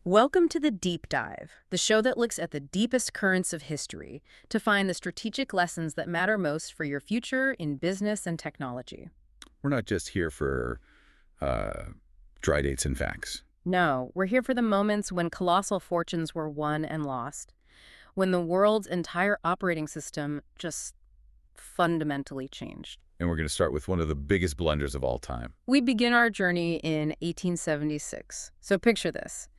Welcome to the Deep Dive, the show that looks at the deepest currents of history to find the strategic lessons that matter most for your future in business and technology. We're not just here for uh, dry dates and facts. No, we're here for the moments when colossal fortunes were won and lost, when the world's entire operating system just fundamentally changed. And we're going to start with one of the biggest blunders of all time. We begin our journey in 1876. So picture this.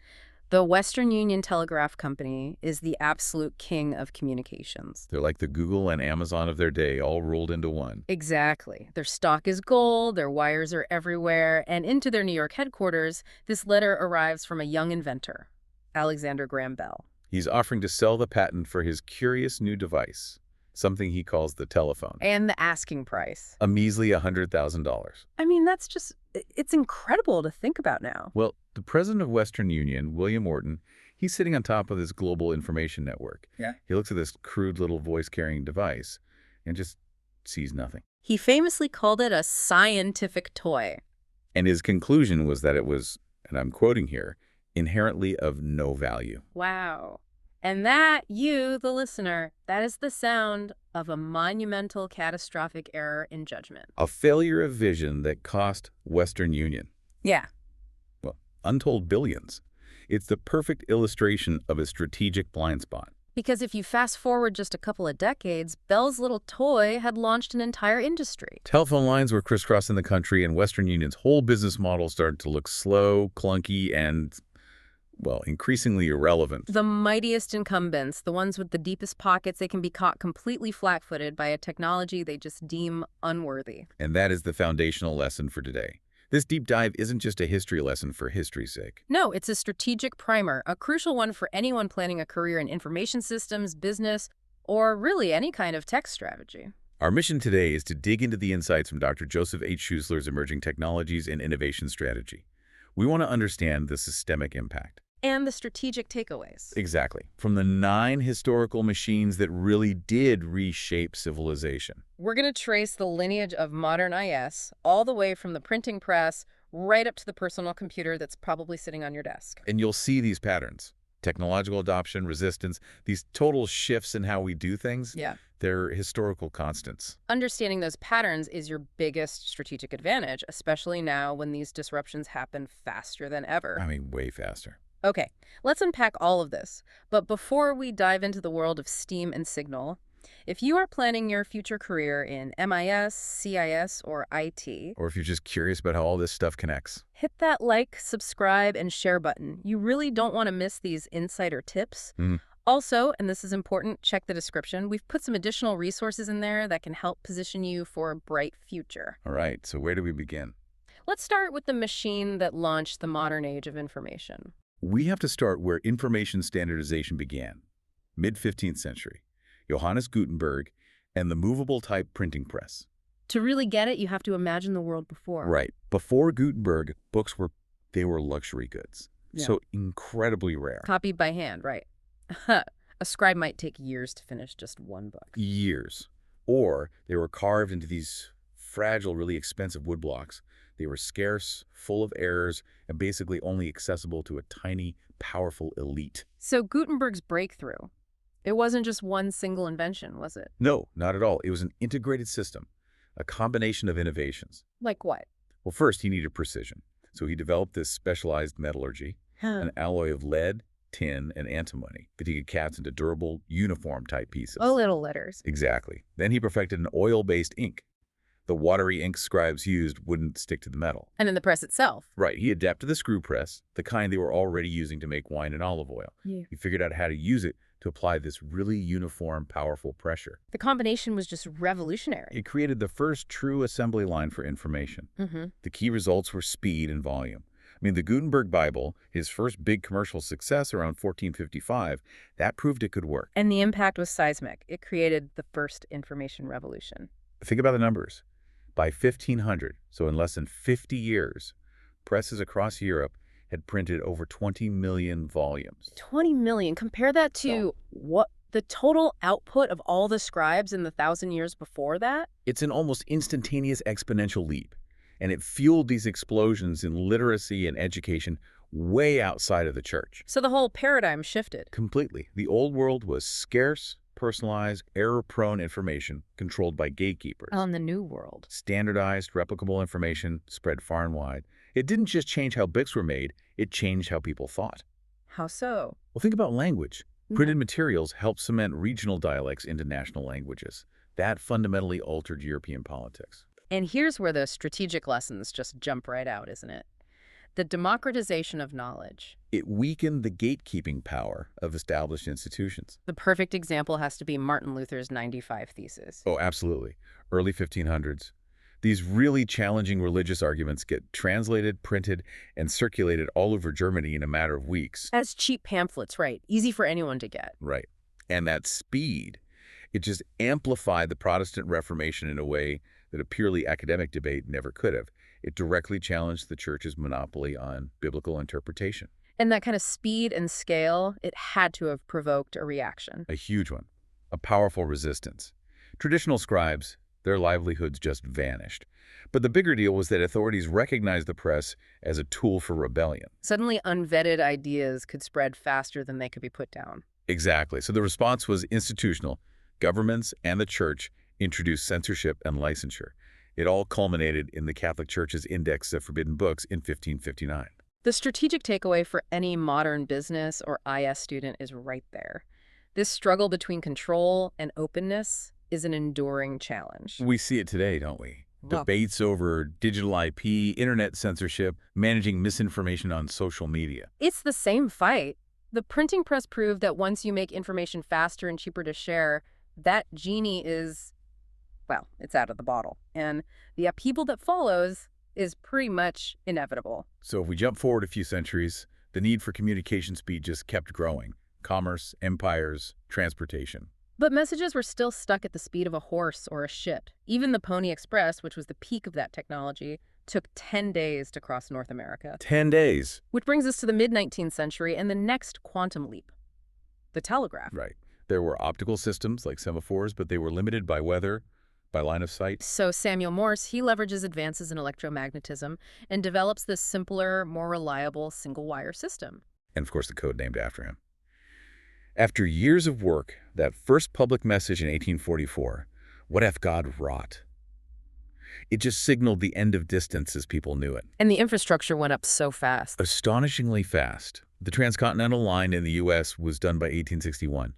The Western Union Telegraph Company is the absolute king of communications. They're like the Google and Amazon of their day, all rolled into one. Exactly. Their stock is gold, their wires are everywhere, and into their New York headquarters, this letter arrives from a young inventor, Alexander Graham Bell. He's offering to sell the patent for his curious new device, something he calls the telephone. And the asking price. A measly $100,000. I mean, it's incredible to think about now. Well, the president of Western Union, William Orton, he's sitting on top of this global information network. Yeah. He looks at this crude little voice-carrying device and just sees nothing. He famously called it a scientific toy. And his conclusion was that it was, and I'm quoting here, inherently of no value. Wow. And that, you, the listener, that is the sound of a monumental catastrophic error in judgment. A failure of vision that cost Western Union, Yeah. well, untold billions. It's the perfect illustration of a strategic blind spot. Because if you fast forward just a couple of decades, Bell's little toy had launched an entire industry. Telephone lines were crisscrossing the country, and Western Union's whole business model started to look slow, clunky, and, well, increasingly irrelevant. The mightiest incumbents, the ones with the deepest pockets, they can be caught completely flat-footed by a technology they just deem unworthy. And that is the foundational lesson for today. This deep dive isn't just a history lesson for history's sake. No, it's a strategic primer, a crucial one for anyone planning a career in information systems, business, or really any kind of tech strategy. Our mission today is to dig into the insights from Dr. Joseph H.Schuessler's Emerging Technologies and Innovation Strategy. We want to understand the systemic impact. And the strategic takeaways. Exactly. From the 9 historical machines that really did reshape civilization. We're going to trace the lineage of modern IS all the way from the printing press right up to the personal computer that's probably sitting on your desk. And you'll see these patterns. Technological adoption, resistance, these total shifts in how we do things. Yeah. They're historical constants. Understanding those patterns is your biggest strategic advantage, especially now when these disruptions happen faster than ever. I mean, way faster. Okay, let's unpack all of this. But before we dive into the world of STEAM and Signal, if you are planning your future career in MIS, CIS, or IT, Or if you're just curious about how all this stuff connects. hit that like, subscribe, and share button. You really don't want to miss these insider tips. Also, and this is important, check the description. We've put some additional resources in there that can help position you for a bright future. All right, so where do we begin? Let's start with the machine that launched the modern age of information. We have to start where information standardization began, mid-15th century. Johannes Gutenberg and the movable type printing press. To really get it, you have to imagine the world before. Right. Before Gutenberg, books were luxury goods. Yeah. So incredibly rare. Copied by hand, right. A scribe might take years to finish just one book. Years. Or they were carved into these fragile, really expensive wood blocks. They were scarce, full of errors, and basically only accessible to a tiny, powerful elite. So Gutenberg's breakthrough, it wasn't just one single invention, was it? No, not at all. It was an integrated system, a combination of innovations. Like what? Well, first, he needed precision. So he developed this specialized metallurgy, an alloy of lead, tin, and antimony that he could cast into durable, uniform-type pieces. Oh, little letters. Exactly. Then he perfected an oil-based ink. The watery ink scribes used wouldn't stick to the metal. And in the press itself. Right. He adapted the screw press, the kind they were already using to make wine and olive oil. Yeah. He figured out how to use it to apply this really uniform, powerful pressure. The combination was just revolutionary. It created the first true assembly line for information. The key results were speed and volume. I mean, the Gutenberg Bible, his first big commercial success around 1455, that proved it could work. And the impact was seismic. It created the first information revolution. Think about the numbers. By 1500, so in less than 50 years, presses across Europe had printed over 20 million volumes. 20 million. Compare that to what the total output of all the scribes in the 1,000 years before that? It's an almost instantaneous exponential leap, and it fueled these explosions in literacy and education way outside of the church. So the whole paradigm shifted. Completely. The old world was scarce, personalized, error-prone information controlled by gatekeepers. On the new world. Standardized, replicable information spread far and wide. It didn't just change how books were made, it changed how people thought. How so? Well, think about language. Printed materials helped cement regional dialects into national languages. That fundamentally altered European politics. And here's where the strategic lessons just jump right out, isn't it? The democratization of knowledge. It weakened the gatekeeping power of established institutions. The perfect example has to be Martin Luther's 95 Theses. Oh, absolutely. Early 1500s. These really challenging religious arguments get translated, printed, and circulated all over Germany in a matter of weeks. As cheap pamphlets, right? Easy for anyone to get. Right. And that speed, it just amplified the Protestant Reformation in a way that a purely academic debate never could have. It directly challenged the church's monopoly on biblical interpretation. And that kind of speed and scale, it had to have provoked a reaction. A huge one. A powerful resistance. Traditional scribes, their livelihoods just vanished. But the bigger deal was that authorities recognized the press as a tool for rebellion. Suddenly, unvetted ideas could spread faster than they could be put down. Exactly. So the response was institutional. Governments and the church introduced censorship and licensure. It all culminated in the Catholic Church's Index of Forbidden Books in 1559. The strategic takeaway for any modern business or IS student is right there. This struggle between control and openness is an enduring challenge. We see it today, don't we? Well, Debates over digital IP, internet censorship, managing misinformation on social media. it's the same fight. The printing press proved that once you make information faster and cheaper to share, that genie is, well, it's out of the bottle. And the upheaval that follows is pretty much inevitable. So if we jump forward a few centuries, the need for communication speed just kept growing. Commerce, empires, transportation. But messages were still stuck at the speed of a horse or a ship. Even the Pony Express, which was the peak of that technology, took 10 days to cross North America. 10 days. Which brings us to the mid-19th century and the next quantum leap, the telegraph. Right. There were optical systems like semaphores, but they were limited by weather, by line of sight. So Samuel Morse, he leverages advances in electromagnetism and develops this simpler, more reliable single-wire system. And of course the code named after him. After years of work, that first public message in 1844, what hath God wrought? It just signaled the end of distance as people knew it. And the infrastructure went up so fast. Astonishingly fast. The transcontinental line in the U.S. was done by 1861.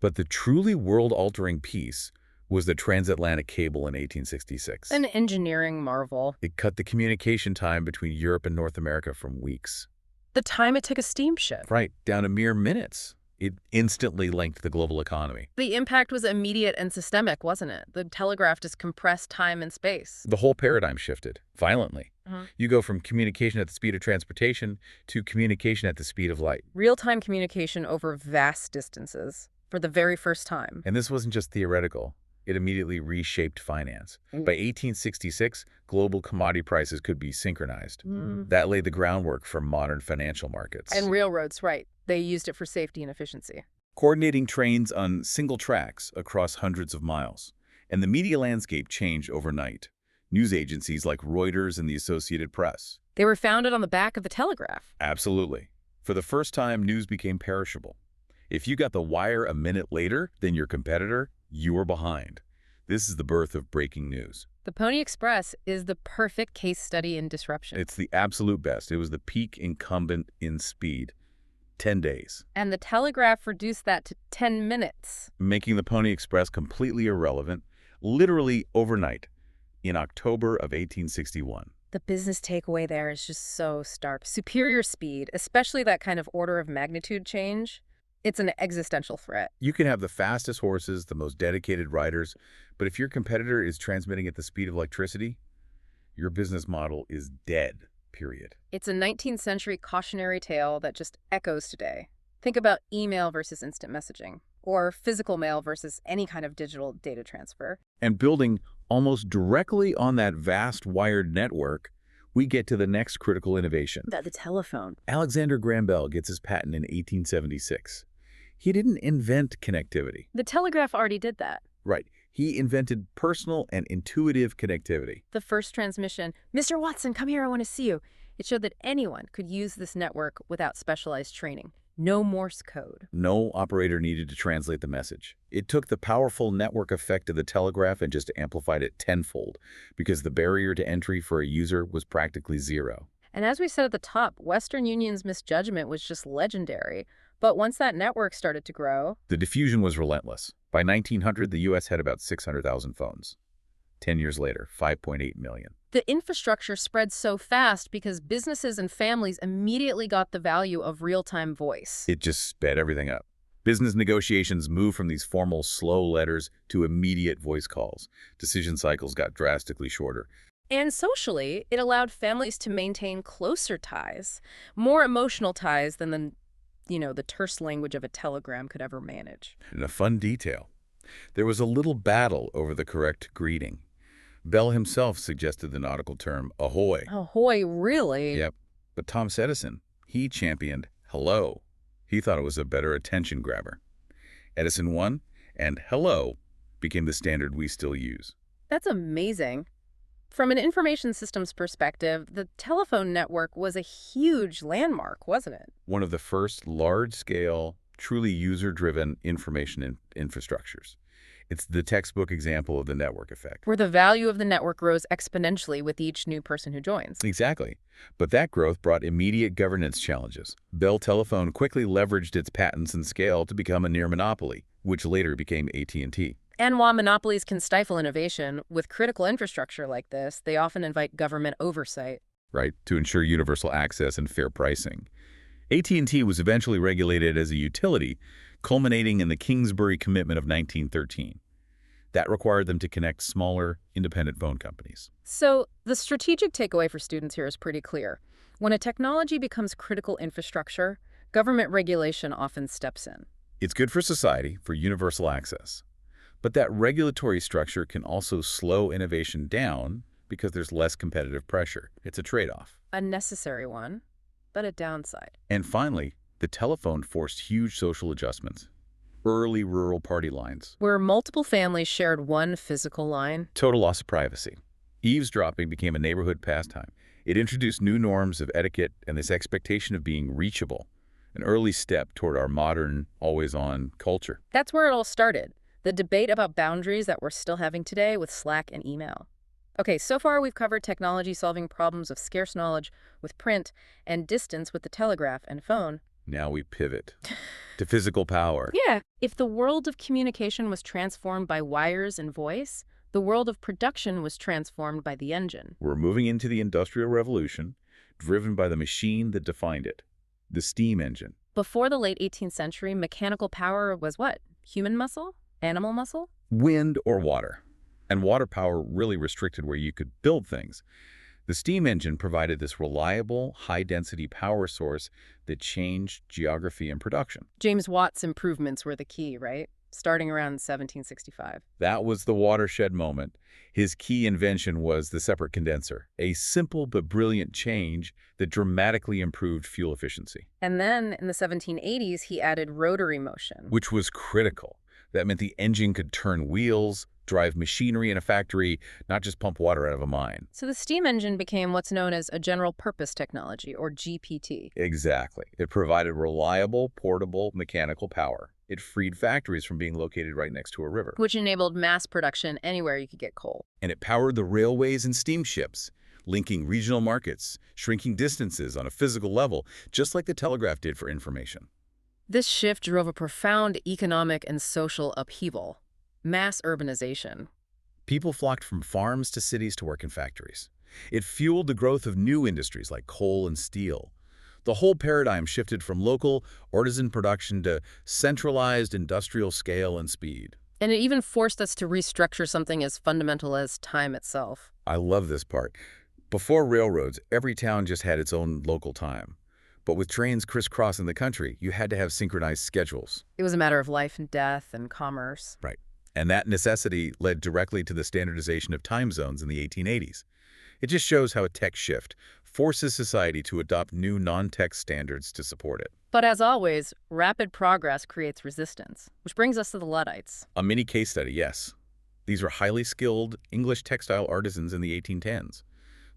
But the truly world-altering piece was the transatlantic cable in 1866. An engineering marvel. It cut the communication time between Europe and North America from weeks. The time it took a steamship. Right, down to mere minutes. It instantly linked the global economy. The impact was immediate and systemic, wasn't it? The telegraph just compressed time and space. The whole paradigm shifted violently. You go from communication at the speed of transportation to communication at the speed of light. Real-time communication over vast distances for the very first time. And this wasn't just theoretical. It immediately reshaped finance. By 1866, global commodity prices could be synchronized. That laid the groundwork for modern financial markets. And railroads, right. They used it for safety and efficiency. Coordinating trains on single tracks across hundreds of miles. And the media landscape changed overnight. News agencies like Reuters and the Associated Press. They were founded on the back of the telegraph. Absolutely. For the first time, news became perishable. If you got the wire a minute later than your competitor, you were behind. This is the birth of breaking news. The Pony Express is the perfect case study in disruption. It's the absolute best. It was the peak incumbent in speed. 10 days. And the telegraph reduced that to 10 minutes. Making the Pony Express completely irrelevant, literally overnight, in October of 1861. The business takeaway there is just so stark. Superior speed, especially that kind of order of magnitude change, it's an existential threat. You can have the fastest horses, the most dedicated riders, but if your competitor is transmitting at the speed of electricity, your business model is dead, period. It's a 19th century cautionary tale that just echoes today. Think about email versus instant messaging, or physical mail versus any kind of digital data transfer. And building almost directly on that vast wired network, we get to the next critical innovation. The telephone. Alexander Graham Bell gets his patent in 1876. He didn't invent connectivity. The telegraph already did that. Right. He invented personal and intuitive connectivity. The first transmission, Mr. Watson, come here, I want to see you. It showed that anyone could use this network without specialized training. No Morse code. No operator needed to translate the message. It took the powerful network effect of the telegraph and just amplified it tenfold, because the barrier to entry for a user was practically zero. And as we said at the top, Western Union's misjudgment was just legendary. But once that network started to grow, The diffusion was relentless. By 1900, the U.S. had about 600,000 phones. 10 years later, 5.8 million. the infrastructure spread so fast because businesses and families immediately got the value of real-time voice. It just sped everything up. Business negotiations moved from these formal, slow letters to immediate voice calls. Decision cycles got drastically shorter. And socially, it allowed families to maintain closer ties, more emotional ties than the terse language of a telegram could ever manage. And a fun detail, there was a little battle over the correct greeting. Bell himself suggested the nautical term ahoy. Ahoy, really? Yep. But Thomas Edison, he championed hello. He thought it was a better attention grabber. Edison won, and hello became the standard we still use. That's amazing. From an information systems perspective, the telephone network was a huge landmark, wasn't it? One of the first large-scale, truly user-driven information infrastructures. It's the textbook example of the network effect. Where the value of the network grows exponentially with each new person who joins. Exactly. But that growth brought immediate governance challenges. Bell Telephone quickly leveraged its patents and scale to become a near monopoly, which later became AT&T. And while monopolies can stifle innovation, with critical infrastructure like this, they often invite government oversight. Right, to ensure universal access and fair pricing. AT&T was eventually regulated as a utility, culminating in the Kingsbury Commitment of 1913. That required them to connect smaller, independent phone companies. So the strategic takeaway for students here is pretty clear. When a technology becomes critical infrastructure, government regulation often steps in. It's good for society, for universal access. But that regulatory structure can also slow innovation down because there's less competitive pressure. It's a trade-off. A necessary one, but a downside. And finally, the telephone forced huge social adjustments. Early rural party lines. Where multiple families shared one physical line. Total loss of privacy. Eavesdropping became a neighborhood pastime. It introduced new norms of etiquette and this expectation of being reachable, an early step toward our modern, always-on culture. That's where it all started. The debate about boundaries that we're still having today with Slack and email. Okay, so far we've covered technology solving problems of scarce knowledge with print and distance with the telegraph and phone. Now we pivot to physical power. Yeah. If the world of communication was transformed by wires and voice, the world of production was transformed by the engine. We're moving into the Industrial Revolution, driven by the machine that defined it, the steam engine. Before the late 18th century, mechanical power was what? Human muscle? Animal muscle? Wind or water. And water power really restricted where you could build things. The steam engine provided this reliable, high-density power source that changed geography and production. James Watt's improvements were the key, right? Starting around 1765. That was the watershed moment. His key invention was the separate condenser, a simple but brilliant change that dramatically improved fuel efficiency. And then in the 1780s, he added rotary motion. Which was critical. That meant the engine could turn wheels, drive machinery in a factory, not just pump water out of a mine. So the steam engine became what's known as a general purpose technology, or GPT. Exactly. It provided reliable, portable mechanical power. It freed factories from being located right next to a river. Which enabled mass production anywhere you could get coal. And it powered the railways and steamships, linking regional markets, shrinking distances on a physical level, just like the telegraph did for information. This shift drove a profound economic and social upheaval. Mass urbanization. People flocked from farms to cities to work in factories. It fueled the growth of new industries like coal and steel. The whole paradigm shifted from local, artisan production to centralized industrial scale and speed. And it even forced us to restructure something as fundamental as time itself. I love this part. Before railroads, every town just had its own local time. But with trains crisscrossing the country, you had to have synchronized schedules. It was a matter of life and death and commerce. Right. And that necessity led directly to the standardization of time zones in the 1880s. It just shows how a tech shift forces society to adopt new non-tech standards to support it. But as always, rapid progress creates resistance, which brings us to the Luddites. A mini case study, yes. These were highly skilled English textile artisans in the 1810s.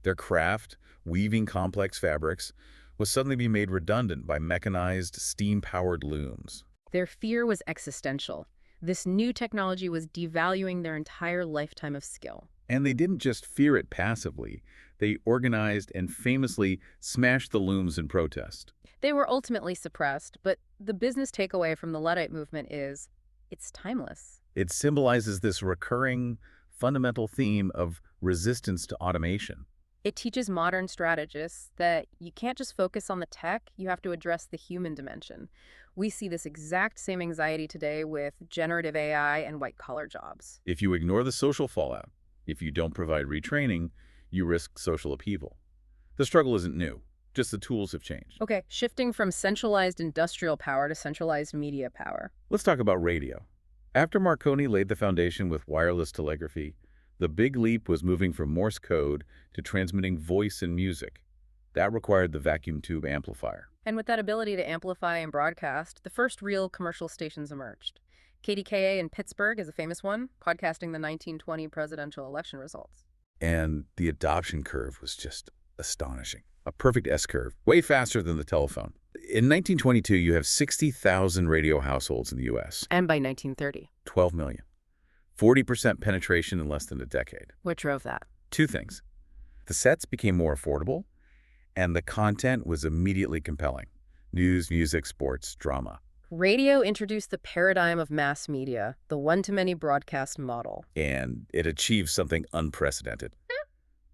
Their craft, weaving complex fabrics, was suddenly being made redundant by mechanized, steam-powered looms. Their fear was existential. This new technology was devaluing their entire lifetime of skill. And they didn't just fear it passively. They organized and famously smashed the looms in protest. They were ultimately suppressed, but the business takeaway from the Luddite movement is it's timeless. It symbolizes this recurring, fundamental theme of resistance to automation. It teaches modern strategists that you can't just focus on the tech, you have to address the human dimension. We see this exact same anxiety today with generative AI and white-collar jobs. If you ignore the social fallout, if you don't provide retraining, you risk social upheaval. The struggle isn't new, just the tools have changed. Okay, shifting from centralized industrial power to centralized media power. Let's talk about radio. After Marconi laid the foundation with wireless telegraphy, the big leap was moving from Morse code to transmitting voice and music. That required the vacuum tube amplifier. And with that ability to amplify and broadcast, the first real commercial stations emerged. KDKA in Pittsburgh is a famous one, podcasting the 1920 presidential election results. And the adoption curve was just astonishing. A perfect S-curve, way faster than the telephone. In 1922, you have 60,000 radio households in the U.S. And by 1930. 12 million. 40% penetration in less than a decade. What drove that? Two things. The sets became more affordable, and the content was immediately compelling. News, music, sports, drama. Radio introduced the paradigm of mass media, the one-to-many broadcast model. And it achieved something unprecedented.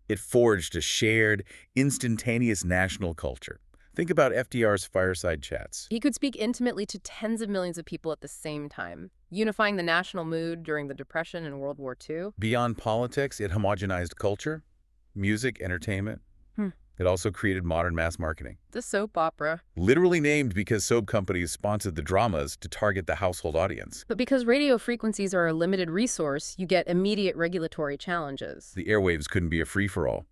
It forged a shared, instantaneous national culture. Think about FDR's fireside chats. He could speak intimately to tens of millions of people at the same time, unifying the national mood during the Depression and World War II. Beyond politics, it homogenized culture, music, entertainment. It also created modern mass marketing. The soap opera. Literally named because soap companies sponsored the dramas to target the household audience. But because radio frequencies are a limited resource, you get immediate regulatory challenges. The airwaves couldn't be a free-for-all.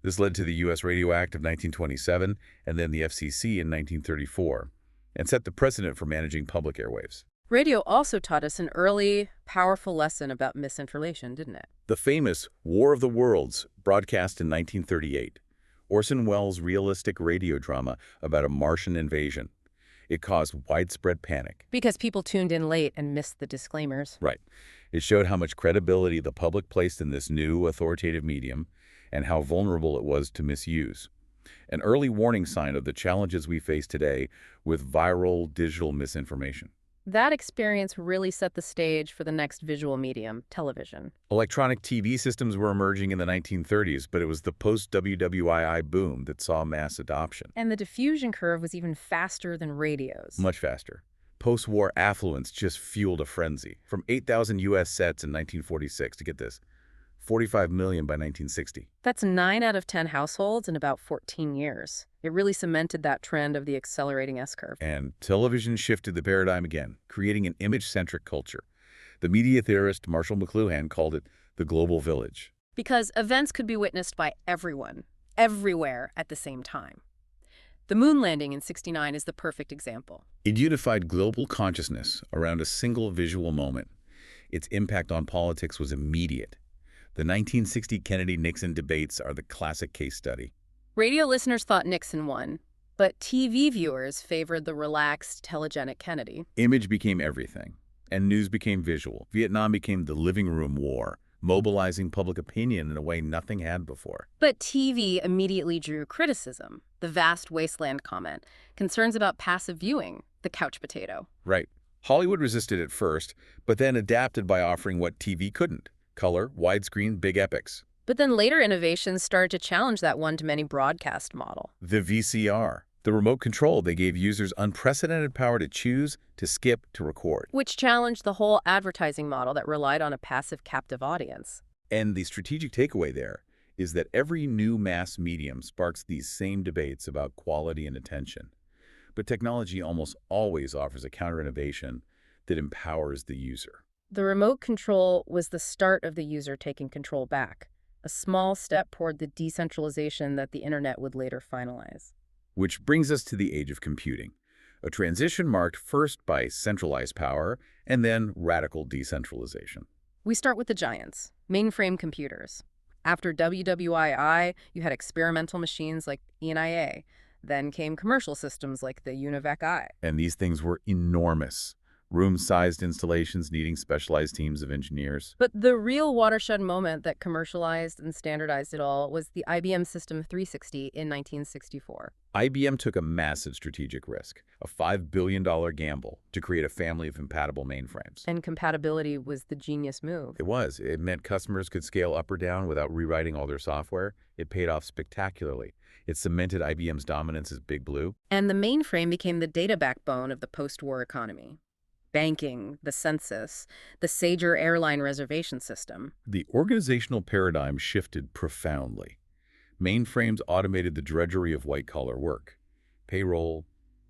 This led to the U.S. Radio Act of 1927 and then the FCC in 1934, and set the precedent for managing public airwaves. Radio also taught us an early, powerful lesson about misinformation, didn't it? The famous War of the Worlds, broadcast in 1938. Orson Welles' realistic radio drama about a Martian invasion. It caused widespread panic. Because people tuned in late and missed the disclaimers. Right. It showed how much credibility the public placed in this new authoritative medium and how vulnerable it was to misuse. An early warning sign of the challenges we face today with viral digital misinformation. That experience really set the stage for the next visual medium, television. Electronic TV systems were emerging in the 1930s, but it was the post-WWII boom that saw mass adoption. And the diffusion curve was even faster than radios. Much faster. Post-war affluence just fueled a frenzy. From 8,000 U.S. sets in 1946, to get this, 45 million by 1960. That's 9 out of 10 households in about 14 years. It really cemented that trend of the accelerating S-curve. And television shifted the paradigm again, creating an image-centric culture. The media theorist Marshall McLuhan called it the global village. Because events could be witnessed by everyone, everywhere at the same time. The moon landing in '69 is the perfect example. It unified global consciousness around a single visual moment. Its impact on politics was immediate. The 1960 Kennedy-Nixon debates are the classic case study. Radio listeners thought Nixon won, but TV viewers favored the relaxed, telegenic Kennedy. Image became everything, and news became visual. Vietnam became the living room war, mobilizing public opinion in a way nothing had before. But TV immediately drew criticism, the vast wasteland comment, concerns about passive viewing, the couch potato. Right. Hollywood resisted at first, but then adapted by offering what TV couldn't. Color, widescreen, big epics. But then later innovations started to challenge that one-to-many broadcast model. The VCR, the remote control, they gave users unprecedented power to choose, to skip, to record. Which challenged the whole advertising model that relied on a passive captive audience. And the strategic takeaway there is that every new mass medium sparks these same debates about quality and attention. But technology almost always offers a counter-innovation that empowers the user. The remote control was the start of the user taking control back, a small step toward the decentralization that the internet would later finalize. Which brings us to the age of computing, a transition marked first by centralized power and then radical decentralization. We start with the giants, mainframe computers. After WWII, you had experimental machines like ENIA. Then came commercial systems like the UNIVAC I. And these things were enormous. Room-sized installations needing specialized teams of engineers. But the real watershed moment that commercialized and standardized it all was the IBM System 360 in 1964. IBM took a massive strategic risk, a $5 billion gamble, to create a family of compatible mainframes. And compatibility was the genius move. It was. It meant customers could scale up or down without rewriting all their software. It paid off spectacularly. It cemented IBM's dominance as Big Blue. And the mainframe became the data backbone of the post-war economy. Banking, the census, the Sager airline reservation system. The organizational paradigm shifted profoundly. Mainframes automated the drudgery of white-collar work. Payroll,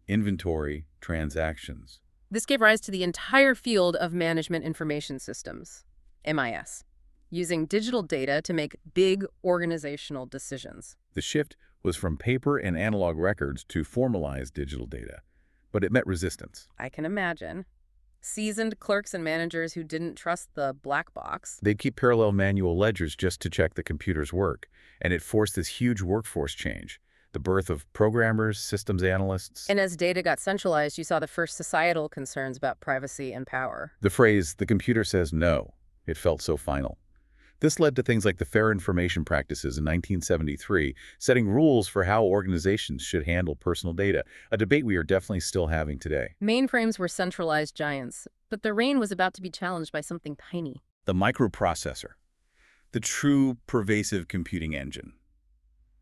inventory, transactions. This gave rise to the entire field of management information systems, MIS, using digital data to make big organizational decisions. The shift was from paper and analog records to formalized digital data, but it met resistance. I can imagine. Seasoned clerks and managers who didn't trust the black box. They'd keep parallel manual ledgers just to check the computer's work, and it forced this huge workforce change, the birth of programmers, systems analysts. And as data got centralized, you saw the first societal concerns about privacy and power. The phrase, "the computer says no," it felt so final. This led to things like the Fair Information Practices in 1973, setting rules for how organizations should handle personal data, a debate we are definitely still having today. Mainframes were centralized giants, but their reign was about to be challenged by something tiny. The microprocessor, the true pervasive computing engine.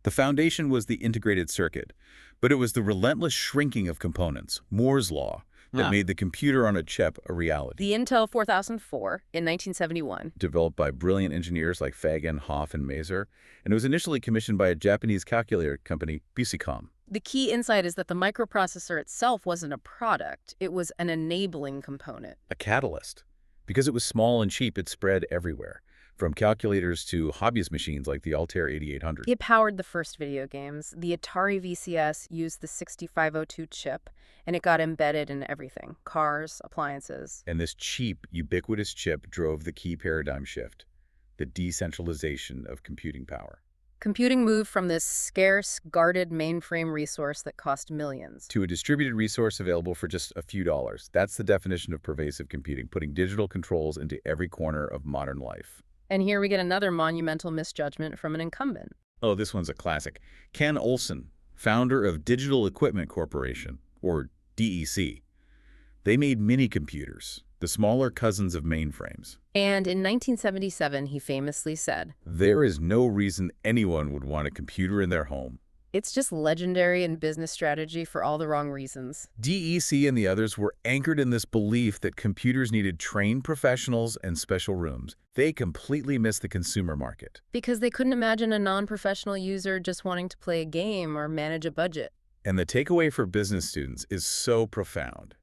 The foundation was the integrated circuit, but it was the relentless shrinking of components, Moore's law, that made the computer on a chip a reality. The Intel 4004 in 1971. Developed by brilliant engineers like Fagan, Hoff, and Maser, and it was initially commissioned by a Japanese calculator company, BCCOM. The key insight is that the microprocessor itself wasn't a product. It was an enabling component. A catalyst. Because it was small and cheap, it spread everywhere, from calculators to hobbyist machines like the Altair 8800. It powered the first video games. The Atari VCS used the 6502 chip, and it got embedded in everything, cars, appliances. And this cheap, ubiquitous chip drove the key paradigm shift, the decentralization of computing power. Computing moved from this scarce, guarded mainframe resource that cost millions to a distributed resource available for just a few dollars. That's the definition of pervasive computing, putting digital controls into every corner of modern life. And here we get another monumental misjudgment from an incumbent. Oh, this one's a classic. Ken Olsen, founder of Digital Equipment Corporation, or DEC. They made mini-computers, the smaller cousins of mainframes. And in 1977, he famously said, "There is no reason anyone would want a computer in their home. It's just legendary in business strategy for all the wrong reasons." DEC and the others were anchored in this belief that computers needed trained professionals and special rooms. They completely missed the consumer market. Because they couldn't imagine a non-professional user just wanting to play a game or manage a budget. And the takeaway for business students is so profound.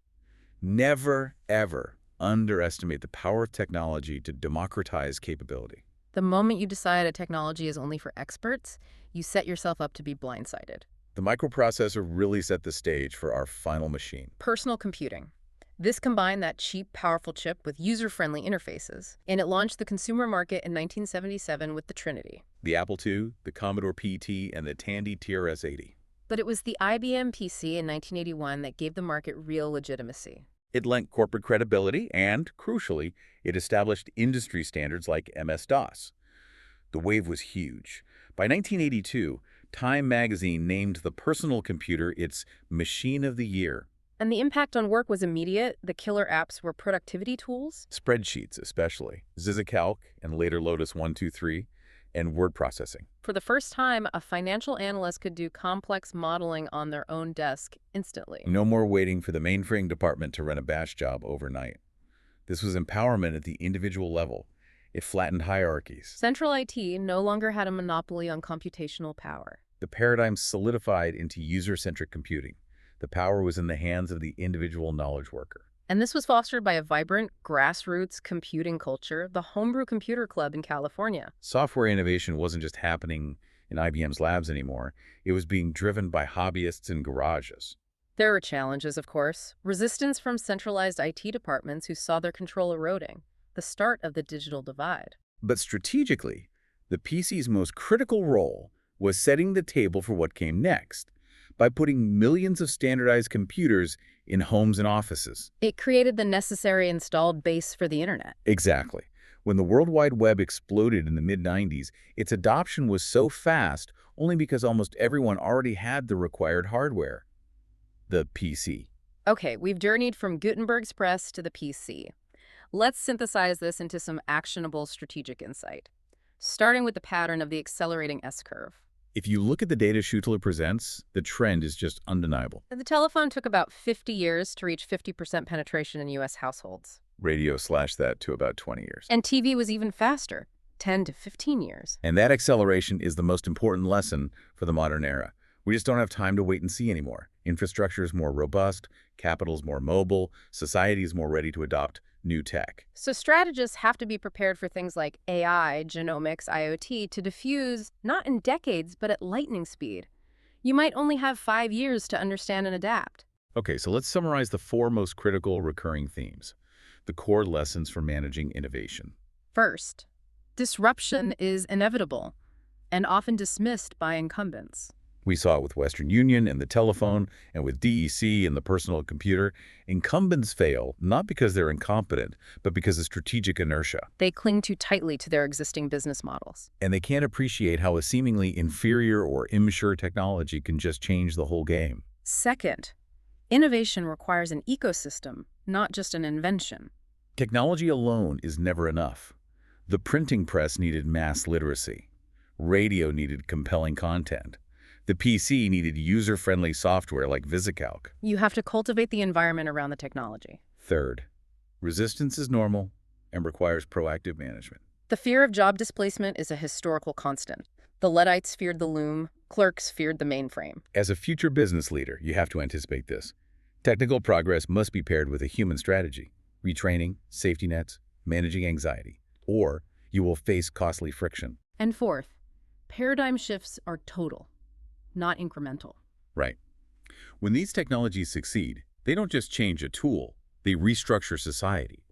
Never, ever underestimate the power of technology to democratize capability. The moment you decide a technology is only for experts, you set yourself up to be blindsided. The microprocessor really set the stage for our final machine. Personal computing. This combined that cheap, powerful chip with user-friendly interfaces, and it launched the consumer market in 1977 with the Trinity. The Apple II, the Commodore PT, and the Tandy TRS-80. But it was the IBM PC in 1981 that gave the market real legitimacy. It lent corporate credibility and, crucially, it established industry standards like MS-DOS. The wave was huge. By 1982, Time magazine named the personal computer its Machine of the Year. And the impact on work was immediate. The killer apps were productivity tools. Spreadsheets, especially. VisiCalc, and later Lotus 123, and word processing. For the first time, a financial analyst could do complex modeling on their own desk instantly. No more waiting for the mainframe department to run a batch job overnight. This was empowerment at the individual level. It flattened hierarchies. Central IT no longer had a monopoly on computational power. The paradigm solidified into user-centric computing. The power was in the hands of the individual knowledge worker. And this was fostered by a vibrant, grassroots computing culture, the Homebrew Computer Club in California. Software innovation wasn't just happening in IBM's labs anymore. It was being driven by hobbyists in garages. There were challenges, of course. Resistance from centralized IT departments who saw their control eroding. The start of the digital divide. But strategically, The PC's most critical role was setting the table for what came next by putting millions of standardized computers in homes and offices. It created the necessary installed base for the internet. Exactly. When the World Wide Web exploded in the mid-90s, its adoption was so fast only because almost everyone already had the required hardware, the PC. Okay, we've journeyed from Gutenberg's press to the PC. Let's synthesize this into some actionable strategic insight, starting with the pattern of the accelerating S-curve. If you look at the data Schuessler presents, the trend is just undeniable. The telephone took about 50 years to reach 50% penetration in U.S. households. Radio slashed that to about 20 years. And TV was even faster, 10 to 15 years. And that acceleration is the most important lesson for the modern era. We just don't have time to wait and see anymore. Infrastructure is more robust, capital is more mobile, society is more ready to adopt new tech. So strategists have to be prepared for things like AI, genomics, IoT to diffuse, not in decades, but at lightning speed. You might only have 5 years to understand and adapt. Okay, so let's summarize the 4 most critical recurring themes, the core lessons for managing innovation. First, disruption is inevitable and often dismissed by incumbents. We saw it with Western Union and the telephone, and with DEC and the personal computer. Incumbents fail not because they're incompetent, but because of strategic inertia. They cling too tightly to their existing business models. And they can't appreciate how a seemingly inferior or immature technology can just change the whole game. Second, innovation requires an ecosystem, not just an invention. Technology alone is never enough. The printing press needed mass literacy. Radio needed compelling content. The PC needed user-friendly software like VisiCalc. You have to cultivate the environment around the technology. Third, resistance is normal and requires proactive management. The fear of job displacement is a historical constant. The Luddites feared the loom, clerks feared the mainframe. As a future business leader, you have to anticipate this. Technical progress must be paired with a human strategy, retraining, safety nets, managing anxiety, or you will face costly friction. And fourth, paradigm shifts are total, not incremental. Right. When these technologies succeed, they don't just change a tool, they restructure society.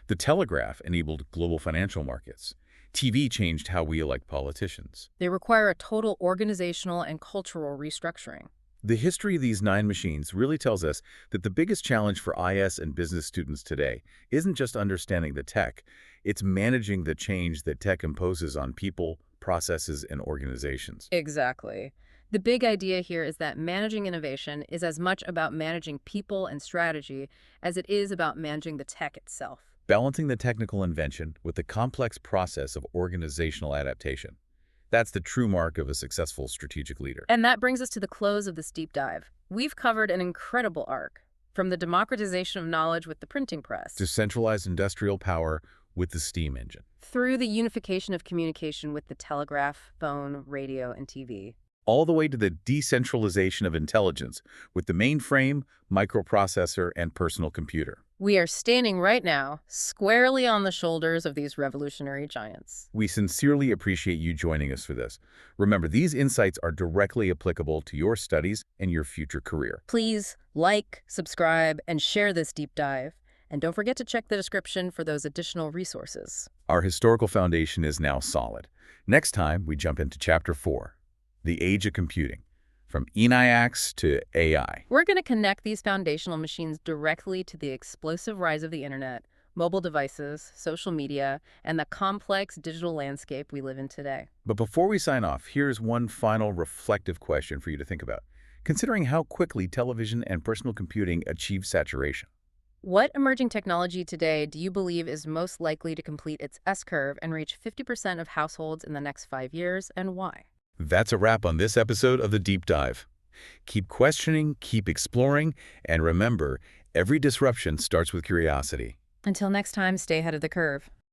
The telegraph enabled global financial markets. TV changed how we elect politicians. They require a total organizational and cultural restructuring. The history of these 9 machines really tells us that the biggest challenge for IS and business students today isn't just understanding the tech, it's managing the change that tech imposes on people, processes, and organizations. Exactly. The big idea here is that managing innovation is as much about managing people and strategy as it is about managing the tech itself. Balancing the technical invention with the complex process of organizational adaptation. That's the true mark of a successful strategic leader. And that brings us to the close of this deep dive. We've covered an incredible arc, from the democratization of knowledge with the printing press, To centralized industrial power with the steam engine. through the unification of communication with the telegraph, phone, radio, and TV. All the way to the decentralization of intelligence with the mainframe, microprocessor, and personal computer. We are standing right now squarely on the shoulders of these revolutionary giants. We sincerely appreciate you joining us for this. Remember, these insights are directly applicable to your studies and your future career. Please like, subscribe, and share this deep dive. And don't forget to check the description for those additional resources. Our historical foundation is now solid. Next time, we jump into Chapter 4, the age of computing, from ENIACs to AI. We're going to connect these foundational machines directly to the explosive rise of the internet, mobile devices, social media, and the complex digital landscape we live in today. But before we sign off, here's one final reflective question for you to think about, considering how quickly television and personal computing achieve saturation. What emerging technology today do you believe is most likely to complete its S-curve and reach 50% of households in the next 5 years, and why? That's a wrap on this episode of The Deep Dive. Keep questioning, keep exploring, and remember, every disruption starts with curiosity. Until next time, stay ahead of the curve.